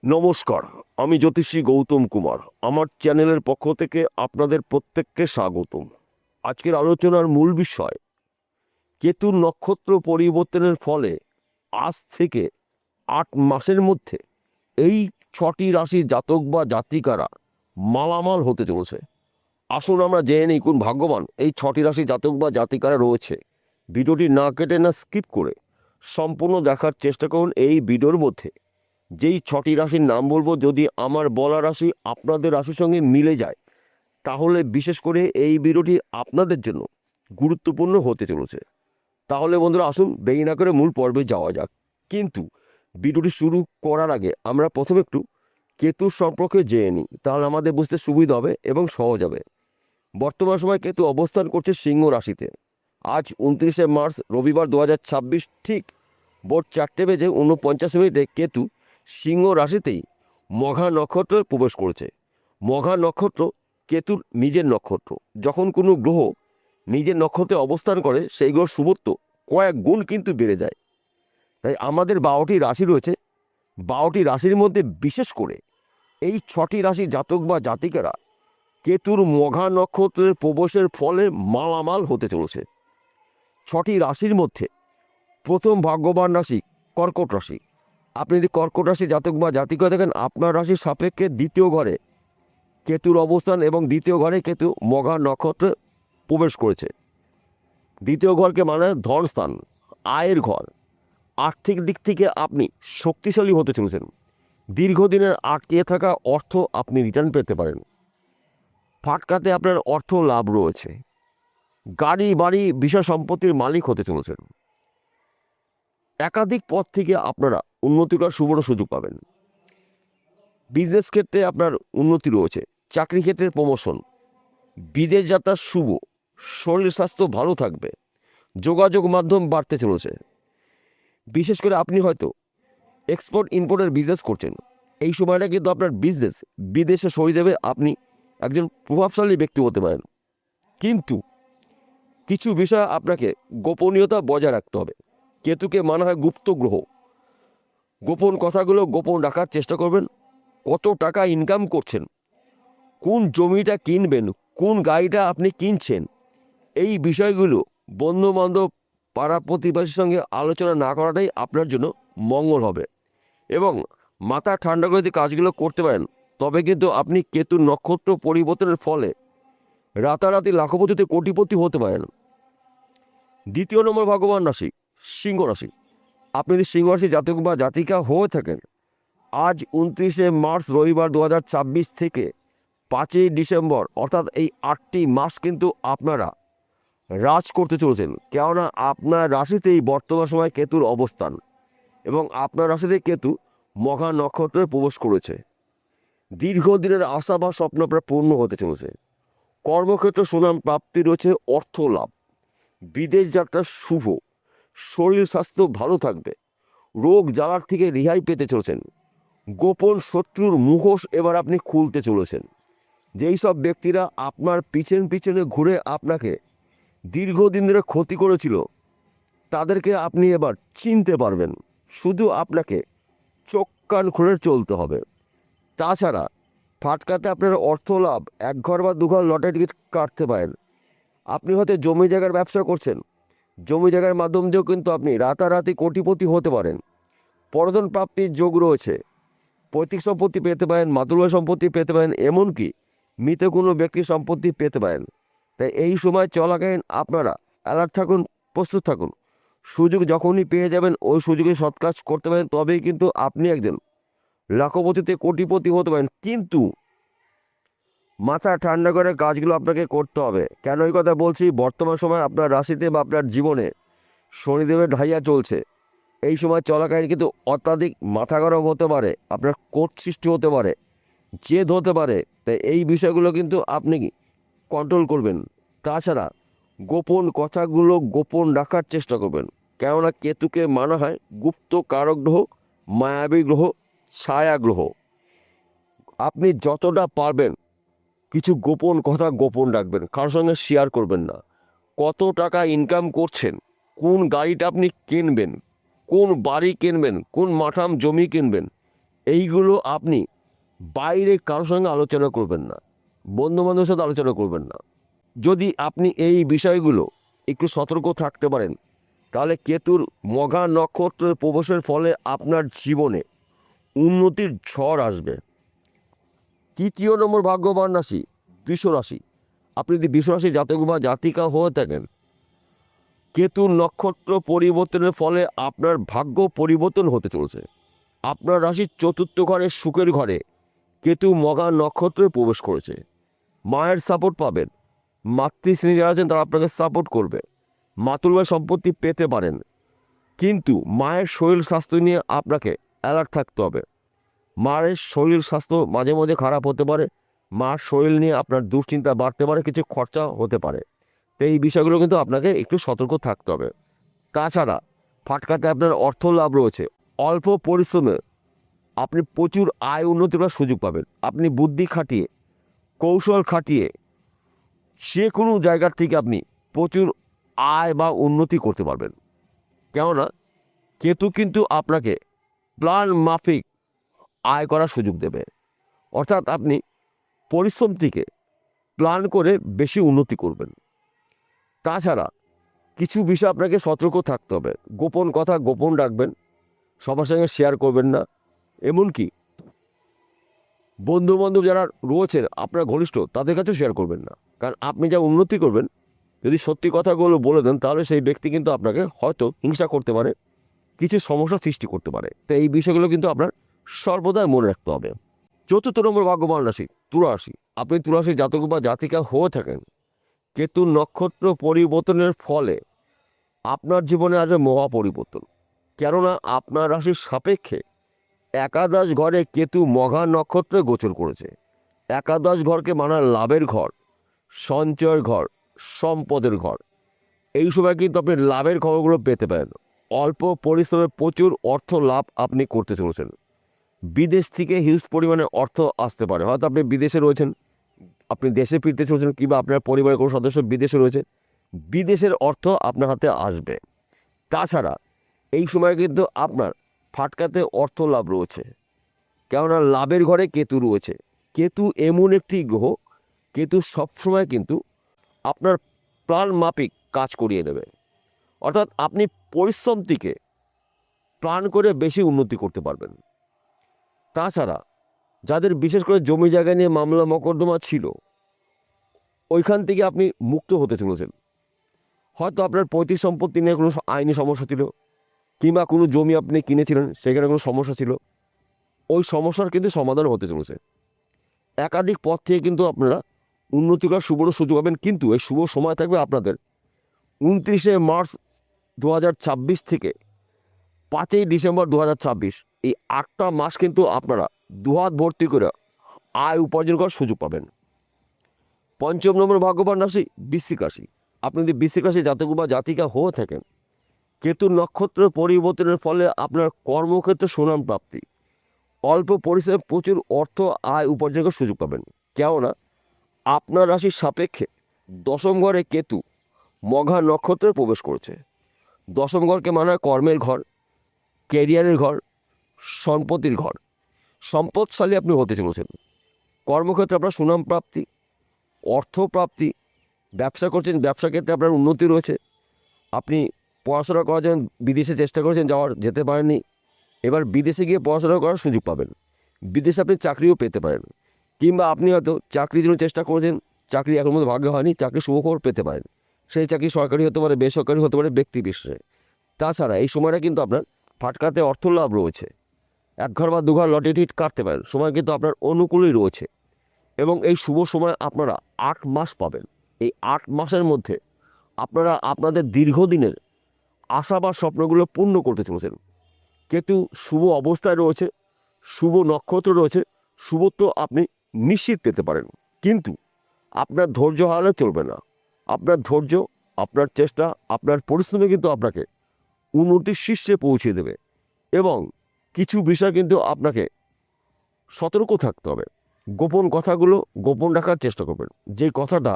নমস্কার, আমি জ্যোতিষী গৌতম কুমার। আমার চ্যানেলের পক্ষ থেকে আপনাদের প্রত্যেককে স্বাগতম। আজকের আলোচনার মূল বিষয় কেতুর নক্ষত্র পরিবর্তনের ফলে আজ থেকে 8 মাসের মধ্যে এই 6টি রাশির জাতক বা জাতিকারা মালামাল হতে চলেছে। আসুন আমরা জেনে নিই কোন ভাগ্যবান এই 6টি রাশি জাতক বা জাতিকারা রয়েছে। ভিডিওটি না কেটে না স্কিপ করে সম্পূর্ণ দেখার চেষ্টা করুন। এই ভিডিওর মধ্যে যেই 6টি রাশির নাম বলবো, যদি আমার বলা রাশি আপনাদের রাশির সঙ্গে মিলে যায় তাহলে বিশেষ করে এই ভিডিওটি আপনাদের জন্য গুরুত্বপূর্ণ হতে চলেছে। তাহলে বন্ধুরা আসুন দেরি না করে মূল পর্বে যাওয়া যাক। কিন্তু ভিডিওটি শুরু করার আগে আমরা প্রথমে একটু কেতুর সম্পর্কে জেনে নিই, তাহলে আমাদের বুঝতে সুবিধা হবে এবং সহজ হবে। বর্তমান সময় কেতু অবস্থান করছে সিংহ রাশিতে। আজ 29শে মার্চ রবিবার 2026 ঠিক ভোর 4:49 কেতু সিংহ রাশিতেই মঘা নক্ষত্রে প্রবেশ করেছে। মঘা নক্ষত্র কেতুর নিজের নক্ষত্র। যখন কোনো গ্রহ নিজের নক্ষত্রে অবস্থান করে সেই গ্রহ শুভত্ব কয়েক গুণ কিন্তু বেড়ে যায়। তাই আমাদের 12টি রাশি রয়েছে, 12টি রাশির মধ্যে বিশেষ করে এই 6টি রাশি জাতক বা জাতিকারা কেতুর মঘা নক্ষত্রের প্রবেশের ফলে মালামাল হতে চলেছে। 6টি রাশির মধ্যে প্রথম ভাগ্যবান রাশি কর্কট রাশি। আপনি যদি কর্কট রাশি জাতক বা জাতিকা দেখেন, আপনার রাশির সাপেক্ষে দ্বিতীয় ঘরে কেতুর অবস্থান এবং দ্বিতীয় ঘরে কেতু মঘা নক্ষত্রে প্রবেশ করেছে। দ্বিতীয় ঘরকে মানে ধনস্থান, আয়ের ঘর। আর্থিক দিক থেকে আপনি শক্তিশালী হতে চলেছেন। দীর্ঘদিনের আটকে থাকা অর্থ আপনি রিটার্ন পেতে পারেন। ফাটকাতে আপনার অর্থ লাভ রয়েছে। গাড়ি বাড়ি বিষয় সম্পত্তির মালিক হতে চলেছেন। একাধিক পথ থেকে আপনারা উন্নতি করার সুবর্ণ সুযোগ পাবেন। বিজনেস ক্ষেত্রে আপনার উন্নতি রয়েছে। চাকরি ক্ষেত্রে প্রমোশন, বিদেশ যাত্রা শুভ, শরীর স্বাস্থ্য ভালো থাকবে, যোগাযোগ মাধ্যম বাড়তে চলেছে। বিশেষ করে আপনি হয়তো এক্সপোর্ট ইম্পোর্টের বিজনেস করছেন, এই সময়টা কিন্তু আপনার বিজনেস বিদেশে সরিয়ে দেবে। আপনি একজন প্রভাবশালী ব্যক্তি হতে পারেন, কিন্তু কিছু বিষয় আপনাকে গোপনীয়তা বজায় রাখতে হবে। কেতুকে মানা হয় গুপ্ত গ্রহ। গোপন কথাগুলো গোপন রাখার চেষ্টা করবেন। কত টাকা ইনকাম করছেন, কোন জমিটা কিনবেন, কোন গাড়িটা আপনি কিনছেন, এই বিষয়গুলো বন্ধুবান্ধব পাড়া প্রতিবেশীর সঙ্গে আলোচনা না করাটাই আপনার জন্য মঙ্গল হবে। এবং মাথা ঠান্ডা করে যদি কাজগুলো করতে পারেন, তবে কিন্তু আপনি কেতুর নক্ষত্র পরিবর্তনের ফলে রাতারাতি লাখপতিতে কোটিপতি হতে পারেন। দ্বিতীয় নম্বর ভগবান রাশি সিংহ রাশি। আপনি যদি সিংহ রাশি জাতক বা জাতিকা হয়ে থাকেন, আজ 29শে মার্চ রবিবার 2026 থেকে 5ই ডিসেম্বর অর্থাৎ এই 8টি মাস কিন্তু আপনারা রাজ করতে চলেছেন। কেননা আপনার রাশিতেই বর্তমান সময় কেতুর অবস্থান এবং আপনার রাশিতে কেতু মঘা নক্ষত্রে প্রবেশ করেছে। দীর্ঘদিনের আশা বা স্বপ্ন আপনার পূর্ণ হতে চলেছে। কর্মক্ষেত্র সুনাম প্রাপ্তি রয়েছে, অর্থ লাভ, বিদেশ যাত্রা শুভ, শরীর স্বাস্থ্য ভালো থাকবে, রোগ জ্বালার থেকে রেহাই পেতে চলেছেন। গোপন শত্রুর মুখোশ এবার আপনি খুলতে চলেছেন। যেই সব ব্যক্তিরা আপনার পিছনে ঘুরে আপনাকে দীর্ঘদিন ধরে ক্ষতি করেছিল, তাদেরকে আপনি এবার চিনতে পারবেন। শুধু আপনাকে চোখ কান খুলে চলতে হবে। তাছাড়া ফাটকাতে আপনার অর্থ লাভ, 1 ঘর বা 2 ঘর লটারি টিকিট কাটতে পারেন। আপনি হয়তো জমি জায়গার ব্যবসা করছেন, জমি জায়গার মাধ্যম দিয়েও কিন্তু আপনি রাতারাতি কোটিপতি হতে পারেন। পরধন প্রাপ্তির যোগ রয়েছে। পৈতৃক সম্পত্তি পেতে পারেন, মাতুলয় সম্পত্তি পেতে পারেন, এমনকি মৃত কোনো ব্যক্তির সম্পত্তি পেতে পারেন। তাই এই সময় চলাকালীন আপনারা অ্যালার্ট থাকুন, প্রস্তুত থাকুন। সুযোগ যখনই পেয়ে যাবেন ওই সুযোগে সৎ কাজ করতে পারেন, তবেই কিন্তু আপনি একজন লাখপতিতে কোটিপতি হতে পারেন। কিন্তু মাথা ঠান্ডা করে কাজগুলো আপনাকে করতে হবে। কেন এই কথা বলছি? বর্তমান সময় আপনার রাশিতে বা আপনার জীবনে শনিদেবের ঢাইয়া চলছে। এই সময় চলাকালীন কিন্তু অত্যাধিক মাথা গরম হতে পারে, আপনার কোট সৃষ্টি হতে পারে, জেদ হতে পারে। তাই এই বিষয়গুলো কিন্তু আপনি কন্ট্রোল করবেন। তাছাড়া গোপন কথাগুলো গোপন রাখার চেষ্টা করবেন। কেননা কেতুকে মানা হয় গুপ্ত কারক গ্রহ, মায়াবী গ্রহ, ছায়া গ্রহ। আপনি যতটা পারবেন কিছু গোপন কথা গোপন রাখবেন, কারোর সঙ্গে শেয়ার করবেন না। কত টাকা ইনকাম করছেন, কোন গাড়িটা আপনি কিনবেন, কোন বাড়ি কিনবেন, কোন মাঠাম জমি কিনবেন, এইগুলো আপনি বাইরে কারোর সঙ্গে আলোচনা করবেন না, বন্ধুবান্ধবের সাথে আলোচনা করবেন না। যদি আপনি এই বিষয়গুলো একটু সতর্ক থাকতে পারেন, তাহলে কেতুর মঘা নক্ষত্রের প্রবেশের ফলে আপনার জীবনে উন্নতির ঝড় আসবে। 3 নম্বর ভাগ্যবান রাশি বৃষ রাশি। আপনি যদি বৃষ রাশি জাতক বা জাতিকা হয়ে থাকেন, কেতুর নক্ষত্র পরিবর্তনের ফলে আপনার ভাগ্য পরিবর্তন হতে চলেছে। আপনার রাশির 4র্থ ঘরে সুখের ঘরে কেতু মঘা নক্ষত্রে প্রবেশ করেছে। মায়ের সাপোর্ট পাবেন, মাতৃশ্রেণী যারা আছেন তারা আপনাকে সাপোর্ট করবে, মাতুলবাই সম্পত্তি পেতে পারেন। কিন্তু মায়ের শরীর স্বাস্থ্য নিয়ে আপনাকে অ্যালার্ট থাকতে হবে। মায়ের শরীর স্বাস্থ্য মাঝে মাঝে খারাপ হতে পারে, মার শরীর নিয়ে আপনার দুশ্চিন্তা বাড়তে পারে, কিছু খরচা হতে পারে। তো এই বিষয়গুলো কিন্তু আপনাকে একটু সতর্ক থাকতে হবে। তাছাড়া ফাটকাতে আপনার অর্থ লাভ রয়েছে। অল্প পরিশ্রমে আপনি প্রচুর আয় উন্নতি করার সুযোগ পাবেন। আপনি বুদ্ধি খাটিয়ে, কৌশল খাটিয়ে যে কোনো জায়গার থেকে আপনি প্রচুর আয় বা উন্নতি করতে পারবেন। কেননা কেতু কিন্তু আপনাকে প্ল্যান মাফিক আয় করার সুযোগ দেবে। অর্থাৎ আপনি পরিশ্রম থেকে প্ল্যান করে বেশি উন্নতি করবেন। তাছাড়া কিছু বিষয় আপনাকে সতর্ক থাকতে হবে। গোপন কথা গোপন রাখবেন, সবার সঙ্গে শেয়ার করবেন না। এমনকি বন্ধুবান্ধব যারা রয়েছেন আপনার ঘনিষ্ঠ, তাদের কাছেও শেয়ার করবেন না। কারণ আপনি যা উন্নতি করবেন, যদি সত্যি কথাগুলো বলে দেন, তাহলে সেই ব্যক্তি কিন্তু আপনাকে হয়তো হিংসা করতে পারে, কিছু সমস্যা সৃষ্টি করতে পারে। তো এই বিষয়গুলো কিন্তু আপনার সর্বদাই মনে রাখতে হবে। 4র্থ নম্বর ভাগ্যবান রাশি তুলা রাশি। আপনি তুলা রাশির জাতক বা জাতিকা হয়ে থাকেন, কেতু নক্ষত্র পরিবর্তনের ফলে আপনার জীবনে আসবে মহা পরিবর্তন। কেননা আপনার রাশির সাপেক্ষে একাদশ ঘরে কেতু মঘা নক্ষত্রে গোচর করেছে। একাদশ ঘরকে মানা লাভের ঘর, সঞ্চয়ের ঘর, সম্পদের ঘর। এই সময় কিন্তু আপনি লাভের খবরগুলো পেতে পারেন। অল্প পরিশ্রমে প্রচুর অর্থ লাভ আপনি করতে চলেছেন। বিদেশ থেকে হিউজ পরিমাণে অর্থ আসতে পারে। হয়তো আপনি বিদেশে রয়েছেন, আপনি দেশে ফিরতে চলেছেন, কিংবা আপনার পরিবারের কোনো সদস্য বিদেশে রয়েছে, বিদেশের অর্থ আপনার হাতে আসবে। তাছাড়া এই সময় কিন্তু আপনার ফাটকাতে অর্থ লাভ রয়েছে। কেননা লাভের ঘরে কেতু রয়েছে। কেতু এমন একটি গ্রহ, কেতু সবসময় কিন্তু আপনার প্ল্যান মাফিক কাজ করিয়ে নেবে। অর্থাৎ আপনি পরিশ্রম থেকে প্ল্যান করে বেশি উন্নতি করতে পারবেন। তাছাড়া যাদের বিশেষ করে জমি জায়গা নিয়ে মামলা মকদ্দমা ছিল, ওইখান থেকে আপনি মুক্ত হতে চলেছেন। হয়তো আপনার পৈতৃক সম্পত্তি নিয়ে কোনো আইনি সমস্যা ছিল, কিংবা কোনো জমি আপনি কিনেছিলেন, সেখানে কোনো সমস্যা ছিল, ওই সমস্যার কিন্তু সমাধান হতে চলেছে। একাধিক পথ থেকে কিন্তু আপনারা উন্নতি করার সুবর্ণ সুযোগ পাবেন। কিন্তু এই শুভ সময় থাকবে আপনাদের 29শে মার্চ 2026 থেকে 5ই ডিসেম্বর 2026। এই 8টা মাস কিন্তু আপনারা দুহাত ভর্তি করে আয় উপার্জন করার সুযোগ পাবেন। 5ম নম্বর ভাগ্যবান রাশি বৃশ্চিক রাশি। আপনি যদি বৃশ্চিক রাশি জাতক বা জাতিকা হয়ে থাকেন, কেতু নক্ষত্র পরিবর্তনের ফলে আপনার কর্মক্ষেত্রে সুনাম প্রাপ্তি, অল্প পরিশ্রমে প্রচুর অর্থ আয় উপার্জন করার সুযোগ পাবেন। কেননা আপনার রাশির সাপেক্ষে 10ম ঘরে কেতু মঘা নক্ষত্রে প্রবেশ করেছে। 10ম ঘরকে মানে হয় কর্মের ঘর, ক্যারিয়ারের ঘর, সম্পত্তির ঘর। সম্পদশালী আপনি হতে চলেছেন। কর্মক্ষেত্রে আপনার সুনাম প্রাপ্তি, অর্থ প্রাপ্তি। ব্যবসা করছেন, ব্যবসা ক্ষেত্রে আপনার উন্নতি রয়েছে। আপনি পড়াশোনা করার জন্য বিদেশে চেষ্টা করেছেন, যেতে পারেননি, এবার বিদেশে গিয়ে পড়াশোনা করার সুযোগ পাবেন। বিদেশে আপনি চাকরিও পেতে পারেন, কিংবা আপনি হয়তো চাকরির জন্য চেষ্টা করেছেন, চাকরি এখন মধ্যে ভাগ্য হয়নি, চাকরির শুভখবর পেতে পারেন। সেই চাকরি সরকারি হতে পারে, বেসরকারি হতে পারে, ব্যক্তি বিশেষে। তাছাড়া এই সময়টা কিন্তু আপনার ফাটকাতে অর্থ লাভ রয়েছে। 1 ঘর বা 2 ঘর লটারি টিকিট কাটতে পারেন। সময় কিন্তু আপনার অনুকূলেই রয়েছে। এবং এই শুভ সময় আপনারা 8 মাস পাবেন। এই 8 মাসের মধ্যে আপনারা আপনাদের দীর্ঘদিনের আশা বা স্বপ্নগুলো পূর্ণ করতে চলেছেন। কেতু শুভ অবস্থায় রয়েছে, শুভ নক্ষত্র রয়েছে, শুভত্ব আপনি নিশ্চিত পেতে পারেন। কিন্তু আপনার ধৈর্য হারালে চলবে না। আপনার ধৈর্য, আপনার চেষ্টা, আপনার পরিশ্রমে কিন্তু আপনাকে উন্নতির শীর্ষে পৌঁছে দেবে। এবং কিছু বিষয় কিন্তু আপনাকে সতর্ক থাকতে হবে। গোপন কথাগুলো গোপন রাখার চেষ্টা করবেন। যে কথাটা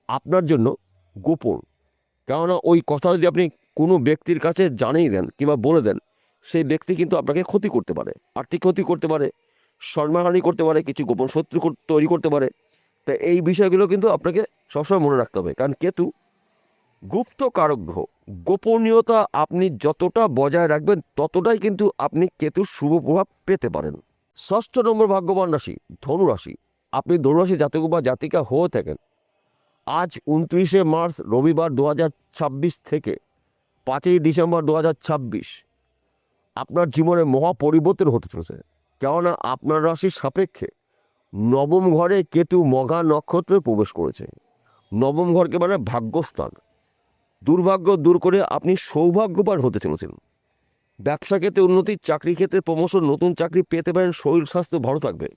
আপনার জন্য গোপন, কেননা ওই কথা যদি আপনি কোনো ব্যক্তির কাছে জানিয়ে দেন কিংবা বলে দেন, সেই ব্যক্তি কিন্তু আপনাকে ক্ষতি করতে পারে, আর্থিক ক্ষতি করতে পারে, সম্মানহানি করতে পারে, কিছু গোপন শত্রু তৈরি করতে পারে। তাই এই বিষয়গুলো কিন্তু আপনাকে সবসময় মনে রাখতে হবে, কারণ কেতু গুপ্ত কারক গ্রহ। গোপনীয়তা আপনি যতটা বজায় রাখবেন ততটাই কিন্তু আপনি কেতুর শুভ প্রভাব পেতে পারেন। 6 নম্বর ভাগ্যবান রাশি ধনু রাশি। আপনি ধনু রাশি জাতক বা জাতিকা হয়ে থাকেন, আজ 29শে মার্চ রবিবার 2026 থেকে 5ই ডিসেম্বর 2026 আপনার জীবনে মহা পরিবর্তন হতে চলেছে। কেননা আপনার রাশির সাপেক্ষে নবম ঘরে কেতু মঘা নক্ষত্রে প্রবেশ করেছে। নবম ঘরকে মানে ভাগ্যস্থান। দুর্ভাগ্য দূর করে আপনি সৌভাগ্যবান হতে চলেছেন। ব্যবসা ক্ষেত্রে উন্নতি, চাকরি ক্ষেত্রে প্রমোশন, নতুন চাকরি পেতে পারেন, শরীর স্বাস্থ্য ভালো থাকবে,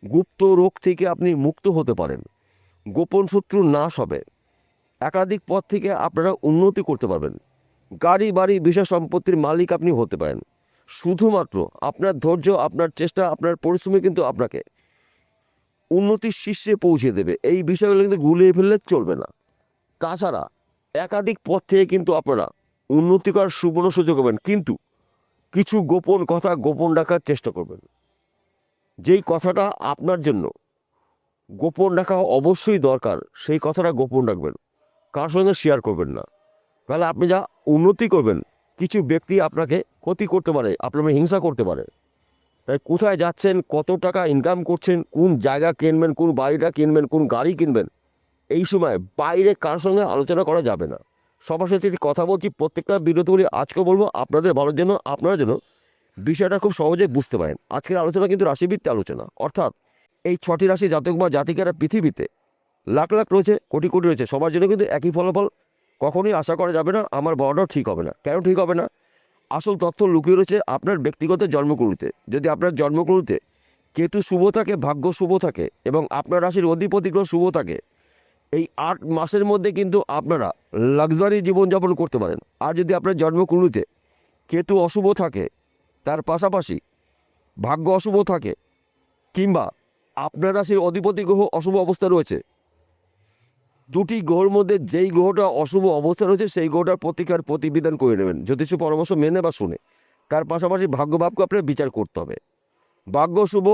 গুপ্ত রোগ থেকে আপনি মুক্ত হতে পারেন, গোপন শত্রু নাশ হবে, একাধিক পথ থেকে আপনারা উন্নতি করতে পারবেন, গাড়ি বাড়ি বিষয় সম্পত্তির মালিক আপনি হতে পারেন। শুধুমাত্র আপনার ধৈর্য, আপনার চেষ্টা, আপনার পরিশ্রমী কিন্তু আপনাকে উন্নতির শীর্ষে পৌঁছে দেবে। এই বিষয়গুলো কিন্তু গুলিয়ে ফেললে চলবে না। তাছাড়া একাধিক পথ থেকে কিন্তু আপনারা উন্নতি করার সুবর্ণ সুযোগ পাবেন, কিন্তু কিছু গোপন কথা গোপন রাখার চেষ্টা করবেন। যেই কথাটা আপনার জন্য গোপন রাখা অবশ্যই দরকার, সেই কথাটা গোপন রাখবেন, কার সঙ্গে শেয়ার করবেন না। তাহলে আপনি যা উন্নতি করবেন, কিছু ব্যক্তি আপনাকে ক্ষতি করতে পারে, আপনার হিংসা করতে পারে। তাই কোথায় যাচ্ছেন, কত টাকা ইনকাম করছেন, কোন জায়গা কিনবেন, কোন বাড়িটা কিনবেন, কোন গাড়ি কিনবেন, এই সময় বাইরে কার সঙ্গে আলোচনা করা যাবে না। সবার সাথে কথা বলছি, প্রত্যেকটা বিরতিগুলি আজকে বলবো আপনাদের ভালোর জন্য, আপনারা যেন বিষয়টা খুব সহজে বুঝতে পারেন। আজকের আলোচনা কিন্তু রাশিভিত্তিক আলোচনা, অর্থাৎ এই 6টি রাশি জাতক বা জাতিকারা পৃথিবীতে লাখ লাখ রয়েছে, কোটি কোটি রয়েছে, সবার জন্য কিন্তু একই ফলাফল কখনোই আশা করা যাবে না। আমার বলাটাও ঠিক হবে না। কেন ঠিক হবে না? আসল তথ্য লুকিয়ে রয়েছে আপনার ব্যক্তিগত জন্মকুণ্ডলিতে। যদি আপনার জন্মকুণ্ডলিতে কেতু শুভ থাকে, ভাগ্য শুভ থাকে এবং আপনার রাশির অধিপতি গ্রহ শুভ থাকে, এই 8 মাসের মধ্যে কিন্তু আপনারা লাক্সারি জীবনযাপন করতে পারেন। আর যদি আপনার জন্মকুণ্ডলিতে কেতু অশুভ থাকে, তার পাশাপাশি ভাগ্য অশুভ থাকে, কিংবা আপনার রাশির অধিপতি গ্রহ অশুভ অবস্থা রয়েছে, দুটি গ্রহের মধ্যে যেই গ্রহটা অশুভ অবস্থা রয়েছে সেই গ্রহটার প্রতিকার প্রতিবিধান করে নেবেন, জ্যোতিষ পরামর্শ মেনে বা শুনে। তার পাশাপাশি ভাগ্যভাবকে আপনার বিচার করতে হবে। ভাগ্য শুভ,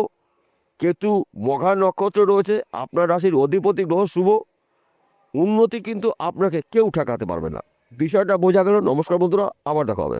কেতু মঘা নক্ষত্র রয়েছে, আপনার রাশির অধিপতি গ্রহ শুভ, উন্নতি কিন্তু আপনাকে কেউ ঠেকাতে পারবে না। বিষয়টা বোঝা গেল। নমস্কার বন্ধুরা, আবার দেখা হবে।